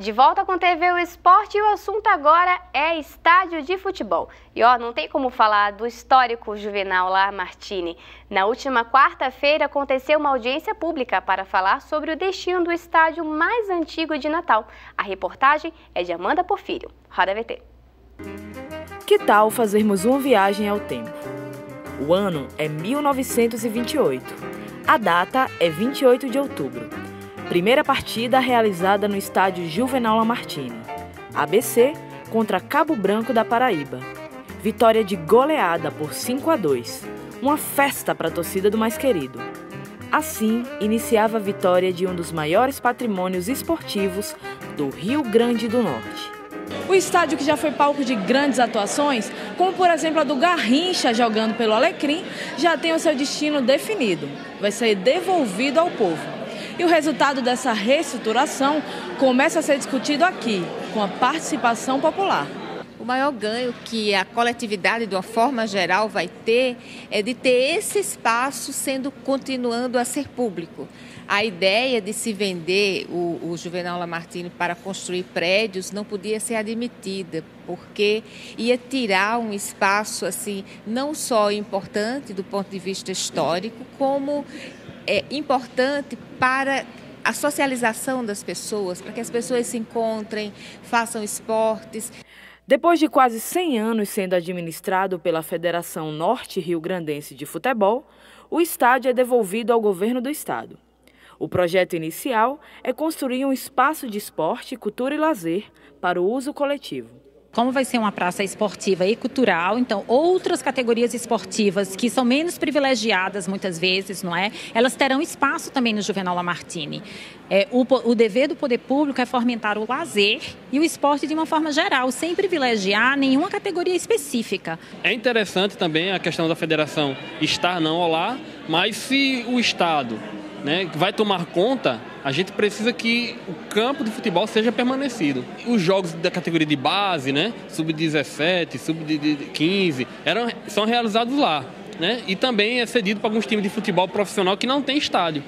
De volta com TV O Esporte e o assunto agora é estádio de futebol. E não tem como falar do histórico Juvenal Lamartine. Na última quarta-feira aconteceu uma audiência pública para falar sobre o destino do estádio mais antigo de Natal. A reportagem é de Amanda Porfírio. Roda VT. Que tal fazermos uma viagem ao tempo? O ano é 1928. A data é 28 de outubro. Primeira partida realizada no estádio Juvenal Lamartine. ABC contra Cabo Branco da Paraíba. Vitória de goleada por 5-2. Uma festa para a torcida do mais querido. Assim, iniciava a vitória de um dos maiores patrimônios esportivos do Rio Grande do Norte. O estádio, que já foi palco de grandes atuações, como por exemplo a do Garrincha jogando pelo Alecrim, já tem o seu destino definido. Vai ser devolvido ao povo. E o resultado dessa reestruturação começa a ser discutido aqui, com a participação popular. O maior ganho que a coletividade, de uma forma geral, vai ter é de ter esse espaço continuando a ser público. A ideia de se vender o Juvenal Lamartine para construir prédios não podia ser admitida, porque ia tirar um espaço assim, não só importante do ponto de vista histórico, como é importante para a socialização das pessoas, para que as pessoas se encontrem, façam esportes. Depois de quase 100 anos sendo administrado pela Federação Norte Rio-Grandense de Futebol, o estádio é devolvido ao governo do estado. O projeto inicial é construir um espaço de esporte, cultura e lazer para o uso coletivo. Como vai ser uma praça esportiva e cultural, então outras categorias esportivas que são menos privilegiadas muitas vezes, não é? Elas terão espaço também no Juvenal Lamartine. O dever do poder público é fomentar o lazer e o esporte de uma forma geral, sem privilegiar nenhuma categoria específica. É interessante também a questão da federação estar não lá, mas se o Estado vai tomar conta, a gente precisa que o campo de futebol seja permanecido. Os jogos da categoria de base, sub-17, sub-15, são realizados lá. E também é cedido para alguns times de futebol profissional que não tem estádio.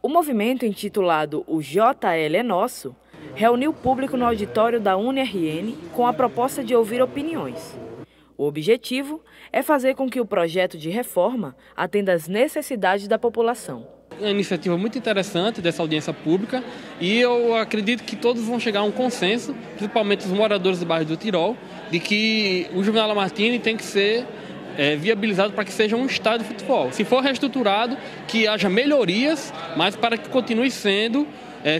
O movimento, intitulado O JL é Nosso, reuniu o público no auditório da UniRN com a proposta de ouvir opiniões. O objetivo é fazer com que o projeto de reforma atenda às necessidades da população. É uma iniciativa muito interessante dessa audiência pública e eu acredito que todos vão chegar a um consenso, principalmente os moradores do bairro do Tirol, de que o Juvenal Lamartine tem que ser viabilizado para que seja um estádio de futebol. Se for reestruturado, que haja melhorias, mas para que continue sendo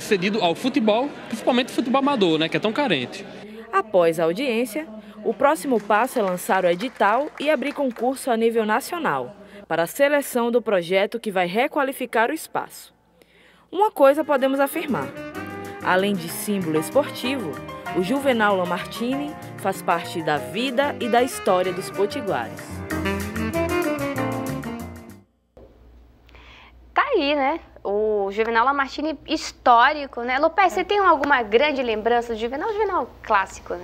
cedido ao futebol, principalmente o futebol amador, que é tão carente. Após a audiência, o próximo passo é lançar o edital e abrir concurso a nível nacional para a seleção do projeto que vai requalificar o espaço. Uma coisa podemos afirmar: além de símbolo esportivo, o Juvenal Lamartine faz parte da vida e da história dos potiguares. Tá aí, o Juvenal Lamartine histórico, Lopes, você tem alguma grande lembrança do Juvenal? Juvenal clássico,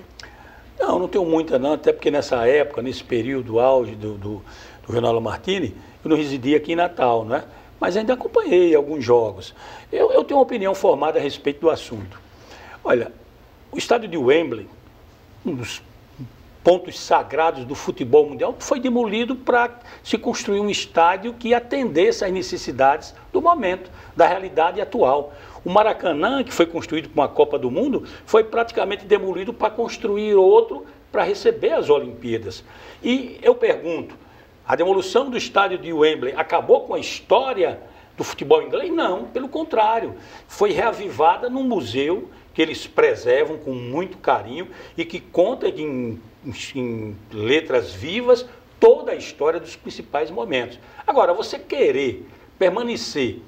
Não tenho muita não, até porque nessa época, nesse período auge do Juvenal Lamartine, eu não residia aqui em Natal, mas ainda acompanhei alguns jogos. Eu tenho uma opinião formada a respeito do assunto. Olha, o estádio de Wembley, um dos pontos sagrados do futebol mundial, foi demolido para se construir um estádio que atendesse às necessidades do momento, da realidade atual. O Maracanã, que foi construído para uma Copa do Mundo, foi praticamente demolido para construir outro para receber as Olimpíadas. E eu pergunto, a demolição do estádio de Wembley acabou com a história do futebol inglês? Não, pelo contrário. Foi reavivada num museu que eles preservam com muito carinho e que conta em letras vivas toda a história dos principais momentos. Agora, você querer permanecer,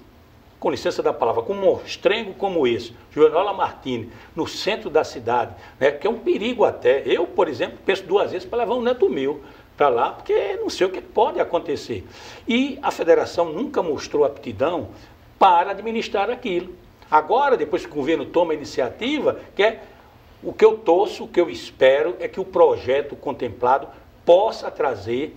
com licença da palavra, com um monstrengo como esse, Juvenal Lamartine, no centro da cidade, que é um perigo até. Eu, por exemplo, penso duas vezes para levar um neto meu para lá, porque não sei o que pode acontecer. E a federação nunca mostrou aptidão para administrar aquilo. Agora, depois que o governo toma a iniciativa, o que eu torço, o que eu espero é que o projeto contemplado possa trazer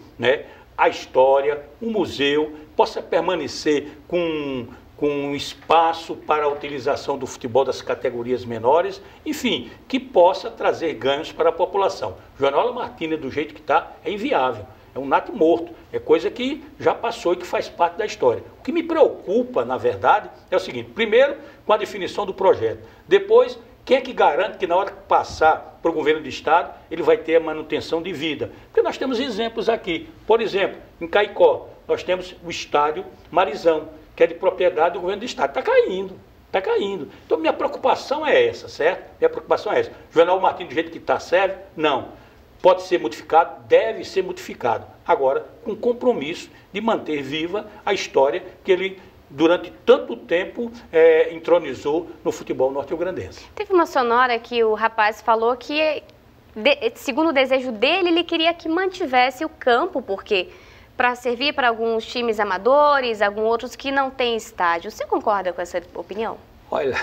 a história, o museu, possa permanecer com com um espaço para a utilização do futebol das categorias menores, enfim, que possa trazer ganhos para a população. Joanóla Martini, do jeito que está, é inviável, é um nato morto, é coisa que já passou e que faz parte da história. O que me preocupa, na verdade, é o seguinte: primeiro, com a definição do projeto, depois, quem é que garante que na hora que passar para o governo do estado, ele vai ter a manutenção de vida? Porque nós temos exemplos aqui, por exemplo, em Caicó, nós temos o estádio Marizão, que é de propriedade do governo do estado. Está caindo, está caindo. Então, minha preocupação é essa, certo? Minha preocupação é essa. Joanóla Martini, do jeito que está, serve? Não. Pode ser modificado? Deve ser modificado. Agora, com compromisso de manter viva a história que ele, durante tanto tempo, entronizou no futebol norte-riograndense. Teve uma sonora que o rapaz falou que, segundo o desejo dele, ele queria que mantivesse o campo, porque para servir para alguns times amadores, alguns outros que não têm estádio. Você concorda com essa opinião? Olha,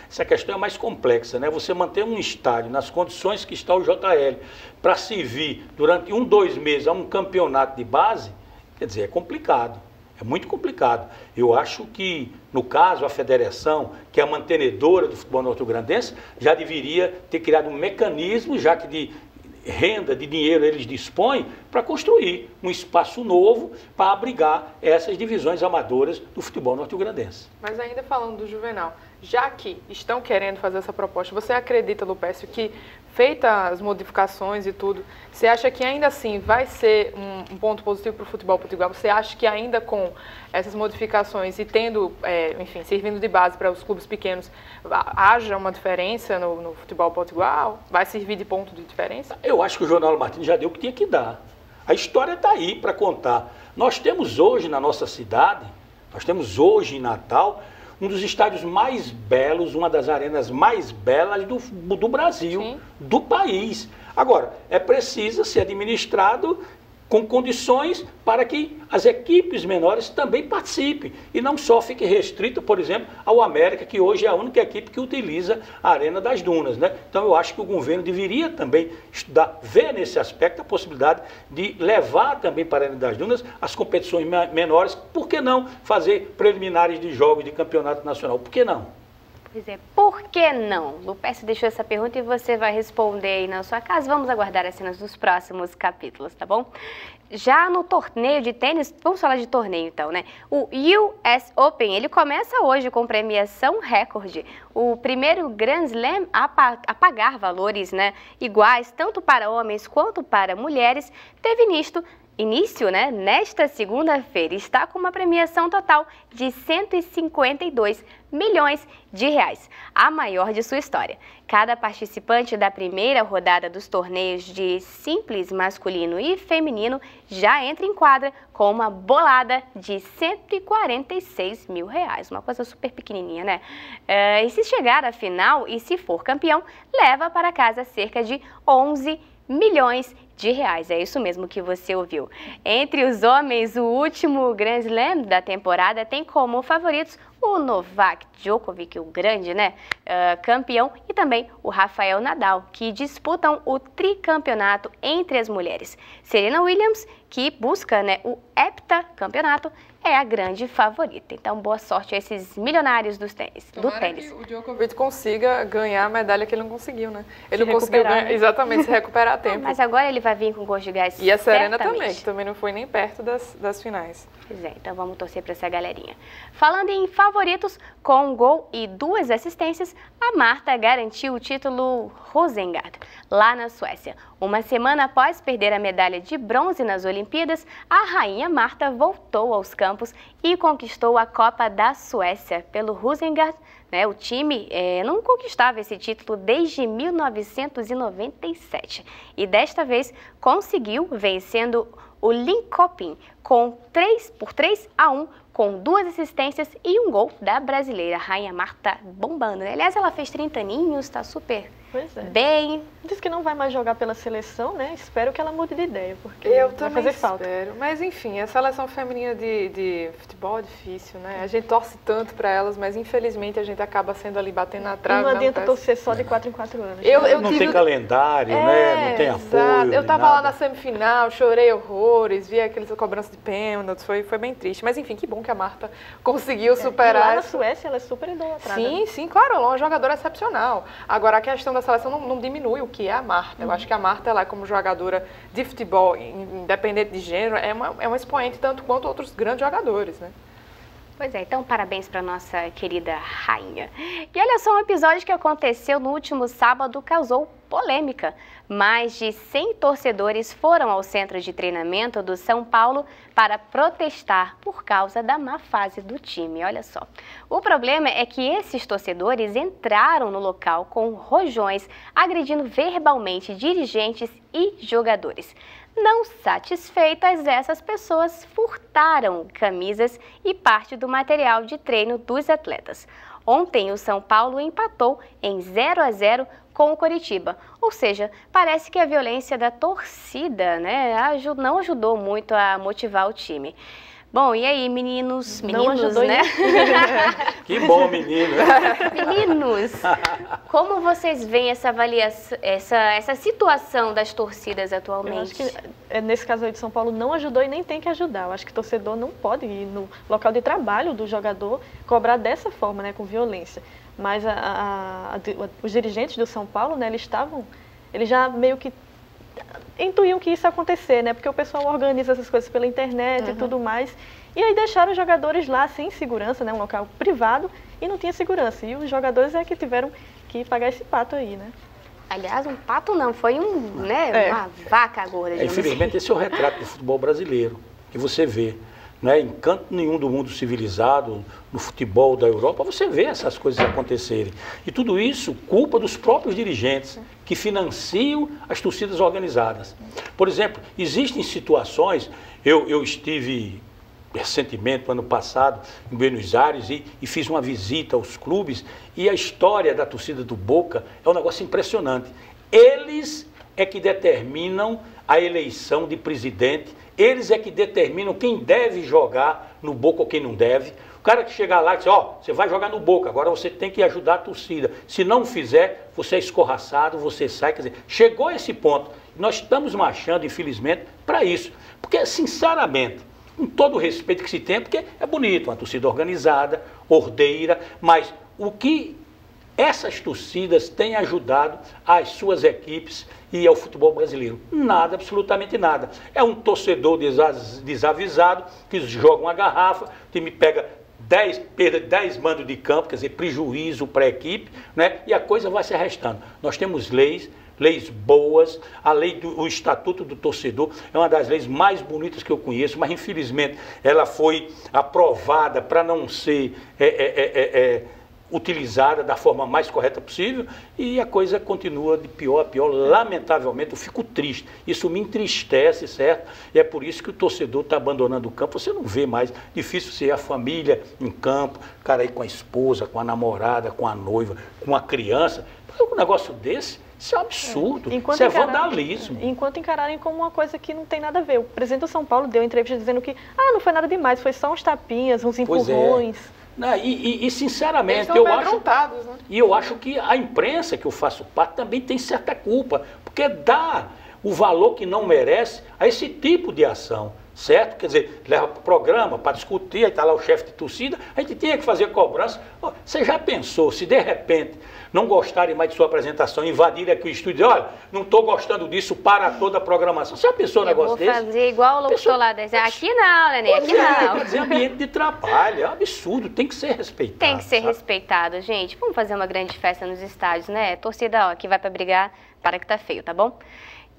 essa questão é mais complexa, né? Você manter um estádio nas condições que está o JL para servir durante 2 meses a um campeonato de base, quer dizer, é complicado, é muito complicado. Eu acho que, no caso, a federação, que é a mantenedora do futebol norte-riograndense, já deveria ter criado um mecanismo, já que de renda, de dinheiro eles dispõem, para construir um espaço novo para abrigar essas divisões amadoras do futebol norte-riograndense. Mas ainda falando do Juvenal, já que estão querendo fazer essa proposta, você acredita, Lupécio, que feitas as modificações e tudo, você acha que ainda assim vai ser um ponto positivo para o futebol potiguar? Você acha que ainda com essas modificações e tendo, enfim, servindo de base para os clubes pequenos, haja uma diferença no futebol potiguar? Vai servir de ponto de diferença? Eu acho que o Joanóla Martini já deu o que tinha que dar. A história está aí para contar. Nós temos hoje na nossa cidade, nós temos hoje em Natal, um dos estádios mais belos, uma das arenas mais belas do Brasil, sim, do país. Agora, é preciso ser administrado com condições para que as equipes menores também participem e não só fique restrito, por exemplo, ao América, que hoje é a única equipe que utiliza a Arena das Dunas, né? Então eu acho que o governo deveria também estudar, ver nesse aspecto a possibilidade de levar também para a Arena das Dunas as competições menores. Por que não fazer preliminares de jogos de campeonato nacional? Por que não? Pois é, por que não? Lupécio deixou essa pergunta e você vai responder aí na sua casa. Vamos aguardar as cenas dos próximos capítulos, tá bom? Já no torneio de tênis, vamos falar de torneio então, né? O US Open, ele começa hoje com premiação recorde. O primeiro Grand Slam a pagar valores, né, iguais tanto para homens quanto para mulheres, teve início, né, nesta segunda-feira. Está com uma premiação total de 152 milhões de reais, a maior de sua história. Cada participante da primeira rodada dos torneios de simples masculino e feminino já entra em quadra com uma bolada de 146 mil reais, uma coisa super pequenininha, né? E se chegar à final e se for campeão, leva para casa cerca de 11 milhões de reais. É isso mesmo que você ouviu. Entre os homens, o último Grand Slam da temporada tem como favoritos o Novak Djokovic, o grande, né, campeão, e também o Rafael Nadal, que disputam o tricampeonato entre as mulheres. Serena Williams, que busca, né, o heptacampeonato, é a grande favorita. Então, boa sorte a esses milionários do tênis. Que o Djokovic consiga ganhar a medalha que ele não conseguiu, né? Ele não conseguiu ganhar, né? Exatamente, se recuperar a tempo. Mas agora ele vai vir com gosto de gás. E a Serena também, que também não foi nem perto das finais. Pois é, então vamos torcer para essa galerinha. Falando em favoritos, com um gol e 2 assistências, a Marta garantiu o título Rosengard, lá na Suécia. Uma semana após perder a medalha de bronze nas Olimpíadas, a rainha Marta voltou aos campos e conquistou a Copa da Suécia pelo Rosengard. O time não conquistava esse título desde 1997 e desta vez conseguiu, vencendo o Linköping por 3-1, com 2 assistências e um gol da brasileira. Rainha Marta bombando, né? Aliás, ela fez 30 aninhos, tá super Pois é. bem... Diz que não vai mais jogar pela seleção, né? Espero que ela mude de ideia, porque Eu vai também fazer falta. espero. Mas, enfim, a seleção feminina de futebol é difícil, né? A gente torce tanto para elas, mas, infelizmente, a gente acaba sendo ali batendo na trave. Não adianta peça. torcer só de 4 em 4 anos. Não tem calendário, né? Não tem apoio. Eu tava nada. lá na semifinal, chorei horrores, vi aqueles cobranças de pênaltis, foi bem triste. Mas, enfim, que bom que a Marta conseguiu E superar. lá na Suécia ela é super idolatrada. Sim, claro, ela é uma jogadora excepcional. Agora, a questão da seleção não diminui o que é a Marta. Eu acho que a Marta, ela, como jogadora de futebol, independente de gênero, é uma expoente tanto quanto outros grandes jogadores, né? Pois é, então parabéns para nossa querida rainha. E olha só, um episódio que aconteceu no último sábado causou polêmica. Mais de 100 torcedores foram ao centro de treinamento do São Paulo para protestar por causa da má fase do time. Olha só. O problema é que esses torcedores entraram no local com rojões, agredindo verbalmente dirigentes e jogadores. Não satisfeitas, essas pessoas furtaram camisas e parte do material de treino dos atletas. Ontem, o São Paulo empatou em 0-0 com o Coritiba. Ou seja, parece que a violência da torcida, né, não ajudou muito a motivar o time. Bom, e aí, meninos, né? Que bom, menino. Meninos, como vocês veem essa avaliação, essa situação das torcidas atualmente? Eu acho que, nesse caso aí de São Paulo, não ajudou e nem tem que ajudar. Eu acho que o torcedor não pode ir no local de trabalho do jogador cobrar dessa forma, né, com violência. Mas os dirigentes do São Paulo, né, eles já meio que intuíam que isso ia acontecer, né? Porque o pessoal organiza essas coisas pela internet e tudo mais. E aí deixaram os jogadores lá sem segurança, né? Um local privado e não tinha segurança. E os jogadores é que tiveram que pagar esse pato aí, né? Aliás, um pato não, foi uma vaca gorda. Infelizmente, esse é o retrato do futebol brasileiro, que você vê. Né? Em canto nenhum do mundo civilizado, no futebol da Europa, você vê essas coisas acontecerem. E tudo isso, culpa dos próprios dirigentes, que financiam as torcidas organizadas. Por exemplo, existem situações, eu estive recentemente, no ano passado, em Buenos Aires, e fiz uma visita aos clubes, e a história da torcida do Boca é um negócio impressionante. Eles é que determinam a eleição de presidente, eles é que determinam quem deve jogar no Boca ou quem não deve. O cara que chegar lá e diz, você vai jogar no Boca, agora você tem que ajudar a torcida. Se não fizer, você é escorraçado, você sai. Quer dizer, chegou a esse ponto. Nós estamos marchando, infelizmente, para isso. Porque, sinceramente, com todo o respeito que se tem, porque é bonito, uma torcida organizada, ordeira, mas o que essas torcidas têm ajudado as suas equipes e ao futebol brasileiro? Nada, absolutamente nada. É um torcedor desavisado que joga uma garrafa, o time pega 10 mandos de campo, quer dizer, prejuízo para a equipe, né? E a coisa vai se arrastando. Nós temos leis boas, a lei do Estatuto do Torcedor é uma das leis mais bonitas que eu conheço, mas infelizmente ela foi aprovada para não ser utilizada da forma mais correta possível e a coisa continua de pior a pior. Lamentavelmente, eu fico triste. Isso me entristece, certo? E é por isso que o torcedor está abandonando o campo. Você não vê mais. Difícil ser a família em campo, o cara aí com a esposa, com a namorada, com a noiva, com a criança. Um negócio desse, isso é um absurdo. Isso é vandalismo. Enquanto encararem como uma coisa que não tem nada a ver. O presidente do São Paulo deu entrevista dizendo que não foi nada demais, foi só uns tapinhas, uns empurrões. E sinceramente, eu acho que a imprensa que eu faço parte também tem certa culpa, porque dá o valor que não merece a esse tipo de ação, certo? Quer dizer, leva para o programa para discutir, aí está lá o chefe de torcida, a gente tinha que fazer cobrança. Você já pensou, se de repente não gostarem mais de sua apresentação, invadirem aqui o estúdio e dizer, olha, não estou gostando disso, para toda a programação. Você já pensou um negócio desse? Eu vou fazer igual o locutor lá, aqui não, Nenê, aqui não. Quer dizer, ambiente de trabalho, é um absurdo, tem que ser respeitado. Tem que ser respeitado, gente. Vamos fazer uma grande festa nos estádios, né? Torcida, que vai para brigar, para que tá feio, tá bom?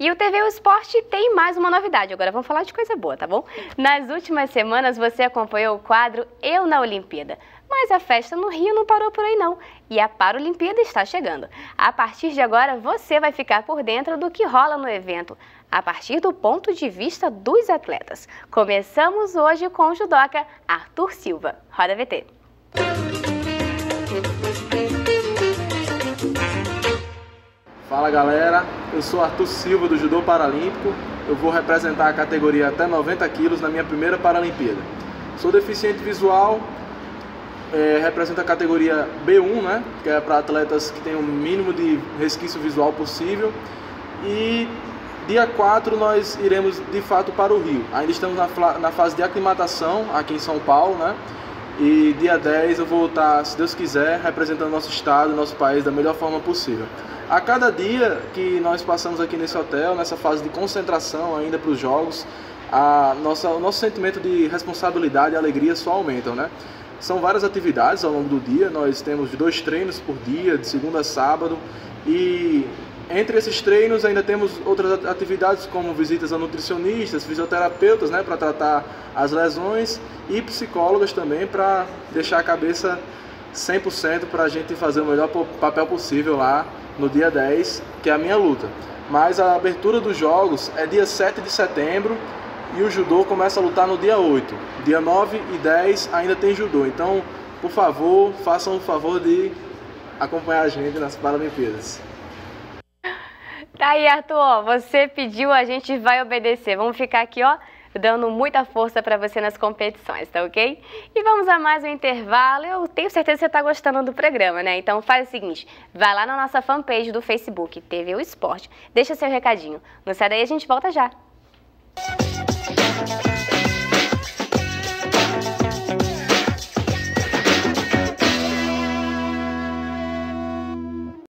E o TV O Esporte tem mais uma novidade, agora vamos falar de coisa boa, tá bom? Nas últimas semanas você acompanhou o quadro Eu na Olimpíada, mas a festa no Rio não parou por aí não, e a Paralimpíada está chegando. A partir de agora você vai ficar por dentro do que rola no evento, a partir do ponto de vista dos atletas. Começamos hoje com o judoca Arthur Silva. Roda VT. Fala galera, eu sou Arthur Silva do Judô Paralímpico, eu vou representar a categoria até 90 quilos na minha primeira Paralimpíada. Sou deficiente visual, represento a categoria B1, né, que é para atletas que têm o mínimo de resquício visual possível. E dia 4 nós iremos de fato para o Rio, ainda estamos na fase de aclimatação aqui em São Paulo, né? E dia 10 eu vou estar, se Deus quiser, representando nosso estado, nosso país da melhor forma possível. A cada dia que nós passamos aqui nesse hotel, nessa fase de concentração ainda para os jogos, o nosso sentimento de responsabilidade e alegria só aumentam, né? São várias atividades ao longo do dia, nós temos 2 treinos por dia, de segunda a sábado, e entre esses treinos ainda temos outras atividades como visitas a nutricionistas, fisioterapeutas, né, para tratar as lesões, e psicólogas também para deixar a cabeça 100% para a gente fazer o melhor papel possível lá no dia 10, que é a minha luta. Mas a abertura dos jogos é dia 7 de setembro e o judô começa a lutar no dia 8. Dia 9 e 10 ainda tem judô, então, por favor, façam o favor de acompanhar a gente nas Paralimpíadas. Tá aí, Arthur, você pediu, a gente vai obedecer. Vamos ficar aqui, ó, dando muita força para você nas competições, tá ok? E vamos a mais um intervalo. Eu tenho certeza que você tá gostando do programa, né? Então faz o seguinte, vai lá na nossa fanpage do Facebook, TV O Esporte, deixa seu recadinho. Não sai daí, a gente volta já.